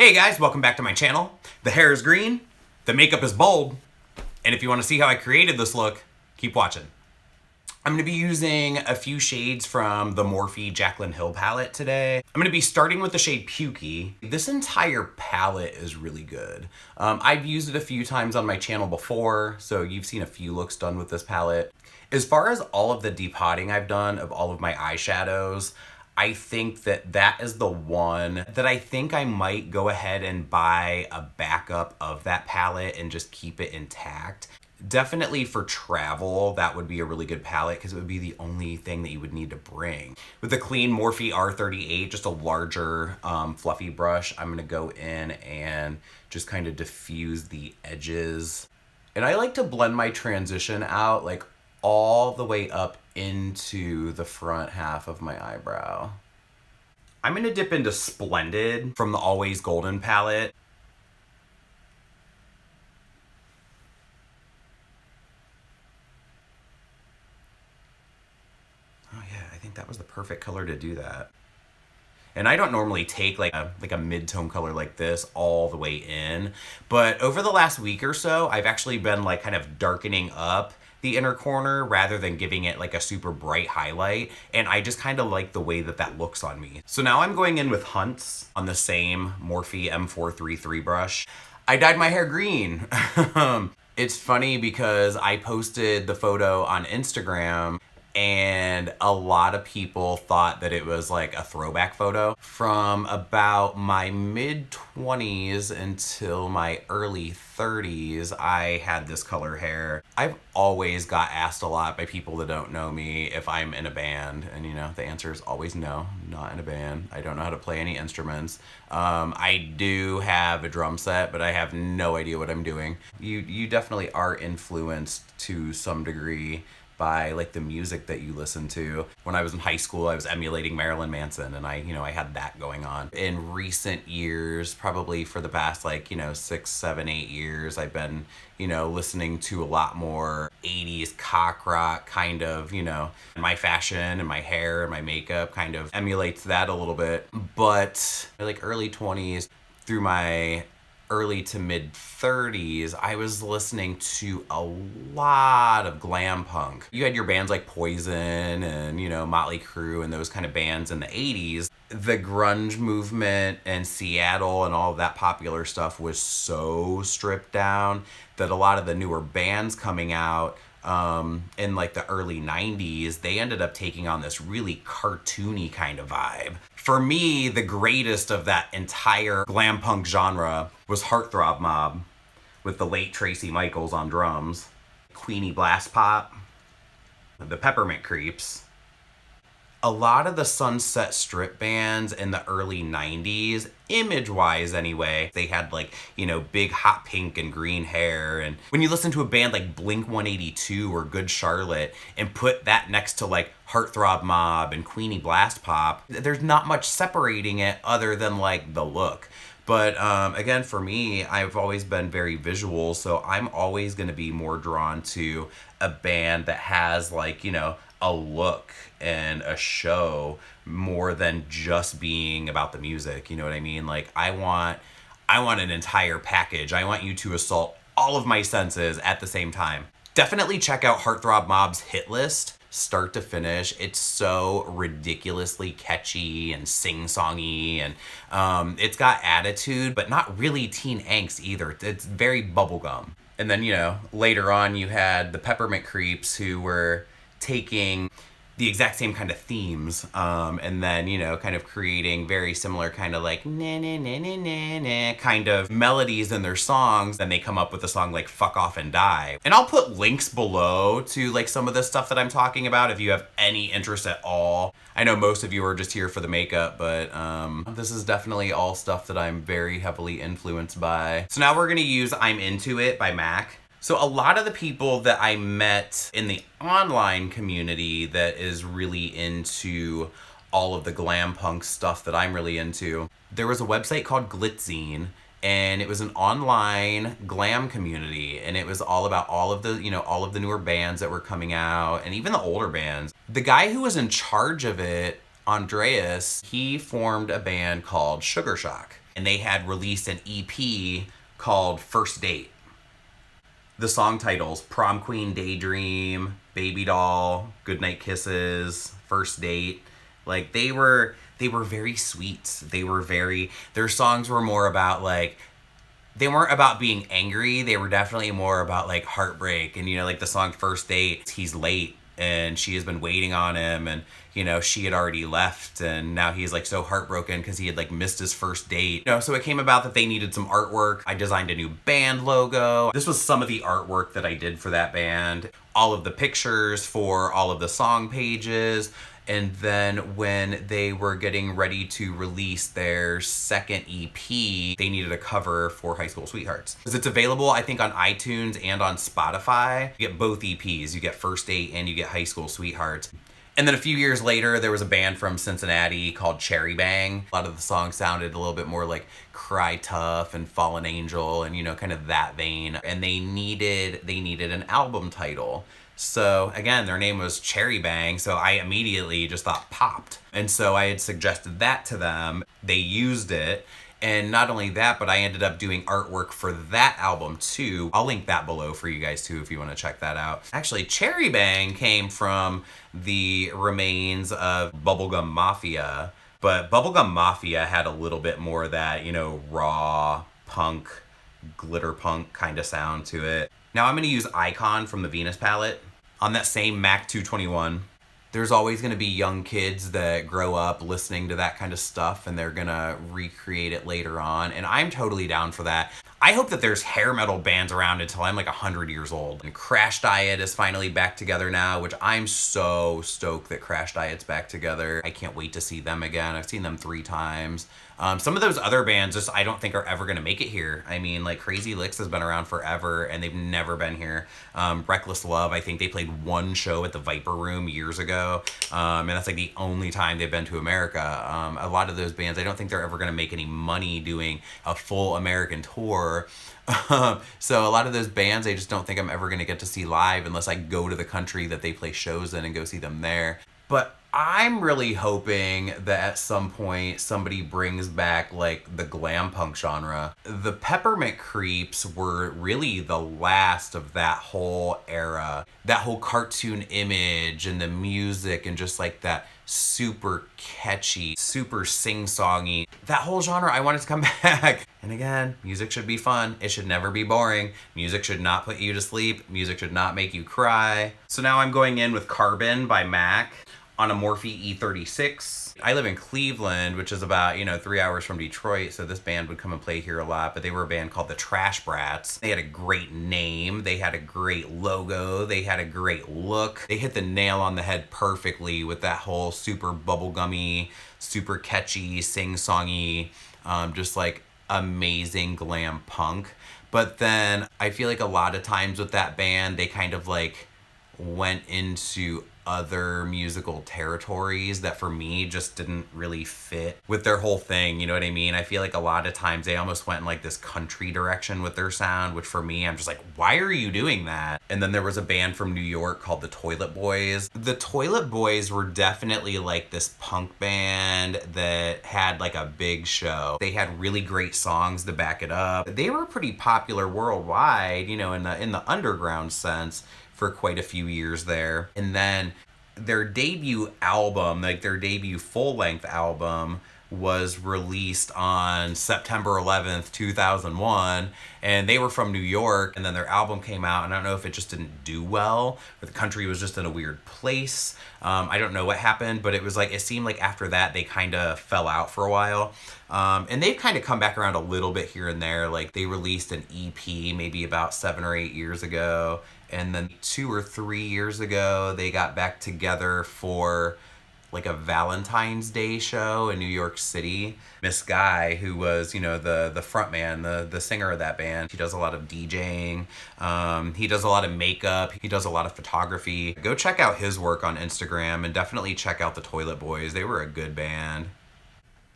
Hey guys, welcome back to my channel. The hair is green, the makeup is bold, and if you want to see how I created this look, keep watching. I'm going to be using a few shades from the Morphe Jaclyn Hill palette today. I'm going to be starting with the shade Pukey. This entire palette is really good. I've used it a few times on my channel before, so you've seen a few looks done with this palette. As far as all of the depotting I've done of all of my eyeshadows, I think that is the one that I think I might go ahead and buy a backup of that palette and just keep it intact. Definitely for travel, that would be a really good palette because it would be the only thing that you would need to bring. With the clean Morphe R38, just a larger fluffy brush, I'm gonna go in and just kind of diffuse the edges. And I like to blend my transition out like all the way up into the front half of my eyebrow. I'm gonna dip into Splendid from the Always Golden palette. Oh yeah, I think that was the perfect color to do that. And I don't normally take like a mid-tone color like this all the way in, but over the last week or so, I've actually been like kind of darkening up the inner corner rather than giving it like a super bright highlight, and I just kind of like the way that that looks on me. So now I'm going in with Hunts on the same Morphe M433 brush. I dyed my hair green. It's funny because I posted the photo on Instagram and a lot of people thought that it was like a throwback photo. From about my mid-20s until my early 30s, I had this color hair. I've always got asked a lot by people that don't know me if I'm in a band, and you know, the answer is always no, I'm not in a band. I don't know how to play any instruments. I do have a drum set, but I have no idea what I'm doing. You definitely are influenced to some degree by like the music that you listen to. When I was in high school, I was emulating Marilyn Manson, and I had that going on. In recent years, probably for the past 6, 7, 8 years, I've been, listening to a lot more 80s cock rock kind of, my fashion and my hair and my makeup kind of emulates that a little bit. But like early 20s through my early to mid 30s, I was listening to a lot of glam punk. You had your bands like Poison and, Motley Crue and those kind of bands in the 80s. The grunge movement and Seattle and all of that popular stuff was so stripped down that a lot of the newer bands coming out in like the early 90s, they ended up taking on this really cartoony kind of vibe. For me, the greatest of that entire glam punk genre was THROB MOB with the late Tracy Michaels on drums, Queeny Blast Pop, the Peppermint Creeps. A lot of the Sunset Strip bands in the early 90s, image-wise anyway, they had big hot pink and green hair. And when you listen to a band like Blink-182 or Good Charlotte and put that next to like THROB MOB and Queeny Blast Pop, there's not much separating it other than like the look. But again, for me, I've always been very visual, so I'm always going to be more drawn to a band that has a look and a show more than just being about the music. You know what I mean? Like I want an entire package. I want you to assault all of my senses at the same time. Definitely check out THROB MOB's hit list. Start to finish, it's so ridiculously catchy and sing-songy, and it's got attitude, but not really teen angst either. It's very bubblegum. And then, later on you had the Peppermint Creeps, who were taking the exact same kind of themes, and then, kind of creating very similar kind of like na na na na na na kind of melodies in their songs. Then they come up with a song like Fuck Off and Die. And I'll put links below to like some of the stuff that I'm talking about if you have any interest at all. I know most of you are just here for the makeup, but this is definitely all stuff that I'm very heavily influenced by. So now we're gonna use I'm Into It by MAC. So a lot of the people that I met in the online community that is really into all of the glam punk stuff that I'm really into, there was a website called Glitzine, and it was an online glam community, and it was all about all of the newer bands that were coming out and even the older bands. The guy who was in charge of it, Andreas, he formed a band called Sugar Shock. and they had released an EP called First Date. The song titles, Prom Queen Daydream, Baby Doll, Goodnight Kisses, First Date, like they were very sweet. Their songs were more about like, they weren't about being angry. They were definitely more about like heartbreak. And, you know, like the song First Date, he's late and she has been waiting on him, and, you know, she had already left, and now he's like so heartbroken because he had like missed his first date. You know, so it came about that they needed some artwork. I designed a new band logo. This was some of the artwork that I did for that band. All of the pictures for all of the song pages. And then when they were getting ready to release their second EP, they needed a cover for High School Sweethearts. Because it's available, I think, on iTunes and on Spotify. You get both EPs. You get First Date and you get High School Sweethearts. And then a few years later, there was a band from Cincinnati called Cherry Bang. A lot of the songs sounded a little bit more like Cry Tough and Fallen Angel and, you know, kind of that vein. And they needed an album title. So again, their name was Cherry Bang, so I immediately just thought popped. And so I had suggested that to them. They used it. And not only that, but I ended up doing artwork for that album too. I'll link that below for you guys too if you want to check that out. Actually, Cherry Bang came from the remains of Bubblegum Mafia, but Bubblegum Mafia had a little bit more of that, you know, raw punk, glitter punk kind of sound to it. Now I'm going to use Icon from the Venus palette on that same Mac 221. There's always going to be young kids that grow up listening to that kind of stuff, and they're going to recreate it later on, and I'm totally down for that. I hope that there's hair metal bands around until I'm like 100 years old. And Crash Diet is finally back together now, which I'm so stoked that Crash Diet's back together. I can't wait to see them again. I've seen them 3 times. Some of those other bands just I don't think are ever going to make it here. I mean, like Crazy Licks has been around forever and they've never been here. Reckless Love, I think they played 1 show at the Viper Room years ago. And that's like the only time they've been to America. A lot of those bands, I don't think they're ever going to make any money doing a full American tour. So a lot of those bands, I just don't think I'm ever going to get to see live unless I go to the country that they play shows in and go see them there. But I'm really hoping that at some point somebody brings back like the glam punk genre. The Peppermint Creeps were really the last of that whole era. That whole cartoon image and the music and just like that super catchy, super sing-songy. That whole genre, I want it to come back. And again, music should be fun. It should never be boring. Music should not put you to sleep. Music should not make you cry. So now I'm going in with Carbon by MAC on a Morphe E36. I live in Cleveland, which is about, 3 hours from Detroit, so this band would come and play here a lot, but they were a band called the Trash Brats. They had a great name, they had a great logo, they had a great look. They hit the nail on the head perfectly with that whole super bubblegummy, super catchy, sing-songy, just like amazing glam punk. But then I feel like a lot of times with that band, they kind of like went into other musical territories that for me just didn't really fit with their whole thing, you know what I mean? I feel like a lot of times they almost went in like this country direction with their sound, which for me, I'm just like, why are you doing that? And then there was a band from New York called the Toilet Boys. The Toilet Boys were definitely like this punk band that had like a big show. They had really great songs to back it up. They were pretty popular worldwide, in the underground sense, for quite a few years there. And then their debut album, like their debut full-length album, was released on September 11th, 2001, and they were from New York, and then their album came out, and I don't know if it just didn't do well, or the country was just in a weird place. I don't know what happened, but it seemed like after that, they kind of fell out for a while. And they've kind of come back around a little bit here and there. Like they released an EP maybe about 7 or 8 years ago, and then 2 or 3 years ago, they got back together for like a Valentine's Day show in New York City. Miss Guy, who was, the front man, the singer of that band, he does a lot of DJing. He does a lot of makeup. He does a lot of photography. Go check out his work on Instagram and definitely check out the Toilet Boys. They were a good band.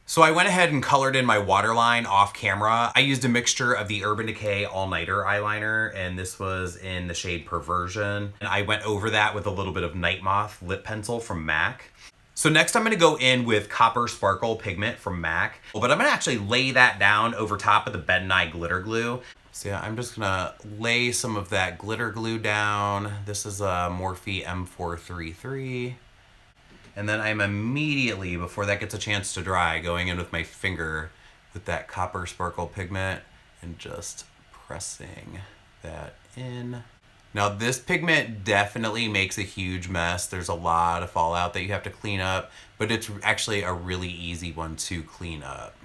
So I went ahead and colored in my waterline off camera. I used a mixture of the Urban Decay All Nighter eyeliner, and this was in the shade Perversion. And I went over that with a little bit of Night Moth lip pencil from MAC. So next I'm gonna go in with Copper Sparkle Pigment from MAC, but I'm gonna actually lay that down over top of the Ben Nye glitter glue. So yeah, I'm just gonna lay some of that glitter glue down. This is a Morphe M433. And then I'm immediately, before that gets a chance to dry, going in with my finger with that Copper Sparkle Pigment and just pressing that in. Now this pigment definitely makes a huge mess. There's a lot of fallout that you have to clean up, but it's actually a really easy one to clean up.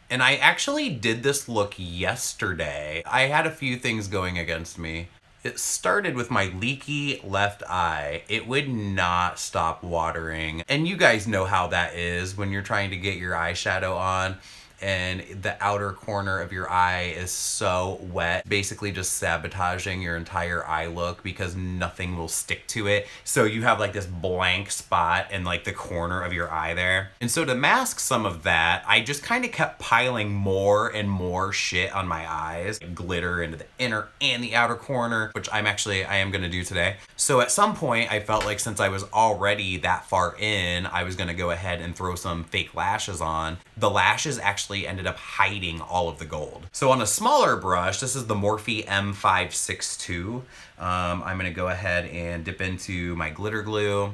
And I actually did this look yesterday. I had a few things going against me. It started with my leaky left eye. It would not stop watering. And you guys know how that is when you're trying to get your eyeshadow on and the outer corner of your eye is so wet, basically just sabotaging your entire eye look because nothing will stick to it. So you have like this blank spot in like the corner of your eye there. And so to mask some of that, I just kind of kept piling more and more shit on my eyes, glitter into the inner and the outer corner, which I am gonna do today. So at some point I felt like since I was already that far in, I was gonna go ahead and throw some fake lashes on. The lashes actually ended up hiding all of the gold. So on a smaller brush, this is the Morphe M562. I'm gonna go ahead and dip into my glitter glue,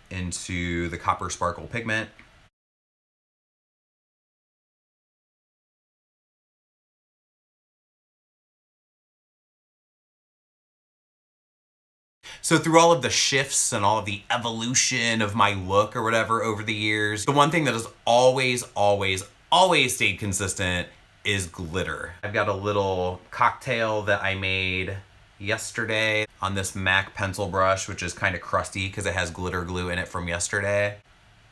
into the Copper Sparkle Pigment. So through all of the shifts and all of the evolution of my look or whatever over the years, the one thing that has always stayed consistent is glitter. I've got a little cocktail that I made yesterday on this MAC pencil brush, which is kind of crusty because it has glitter glue in it from yesterday.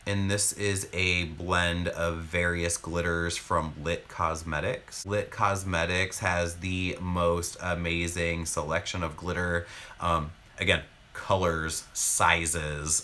And this is a blend of various glitters from Lit Cosmetics. Lit Cosmetics has the most amazing selection of glitter. Again, colors, sizes,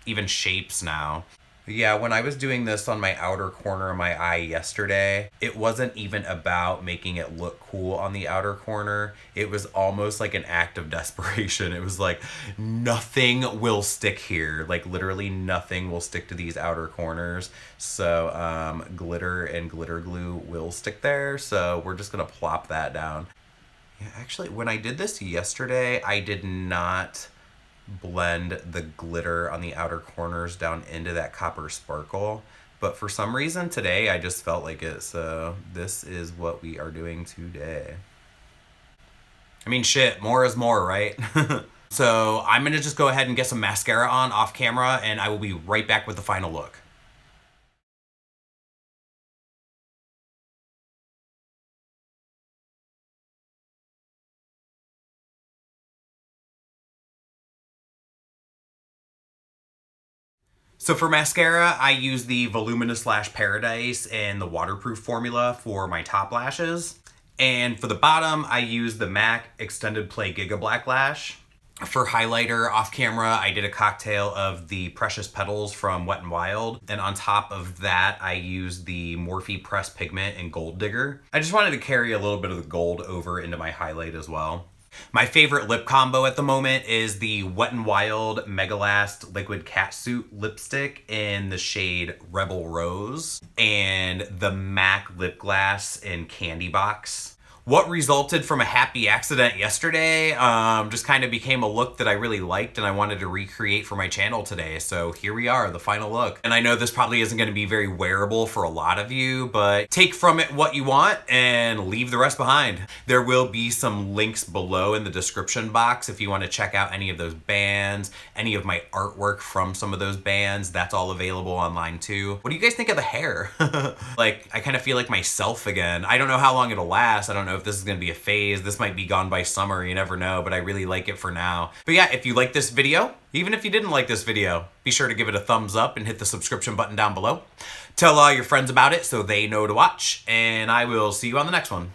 even shapes now. Yeah, when I was doing this on my outer corner of my eye yesterday, it wasn't even about making it look cool on the outer corner. It was almost like an act of desperation. It was like, nothing will stick here. Like literally nothing will stick to these outer corners. So glitter and glitter glue will stick there. So we're just gonna plop that down. Yeah, actually, when I did this yesterday, I did not blend the glitter on the outer corners down into that Copper Sparkle. But for some reason today, I just felt like it. So this is what we are doing today. I mean, shit, more is more, right? So I'm gonna just go ahead and get some mascara on off camera and I will be right back with the final look. So for mascara, I use the Voluminous Lash Paradise and the waterproof formula for my top lashes. And for the bottom, I use the MAC Extended Play Giga Black Lash. For highlighter off camera, I did a cocktail of the Precious Petals from Wet n Wild. And on top of that, I used the Morphe Press Pigment and Gold Digger. I just wanted to carry a little bit of the gold over into my highlight as well. My favorite lip combo at the moment is the Wet n Wild Megalast Liquid Catsuit lipstick in the shade Rebel Rose and the MAC lip gloss in Candy Box. What resulted from a happy accident yesterday just kind of became a look that I really liked and I wanted to recreate for my channel today. So here we are, the final look. And I know this probably isn't going to be very wearable for a lot of you, but take from it what you want and leave the rest behind. There will be some links below in the description box if you want to check out any of those bands, any of my artwork from some of those bands. That's all available online too. What do you guys think of the hair? Like, I kind of feel like myself again. I don't know how long it'll last. I don't know if this is gonna be a phase. This might be gone by summer, you never know, but I really like it for now. But yeah, if you like this video, even if you didn't like this video, be sure to give it a thumbs up and hit the subscription button down below. Tell all your friends about it so they know to watch, and I will see you on the next one.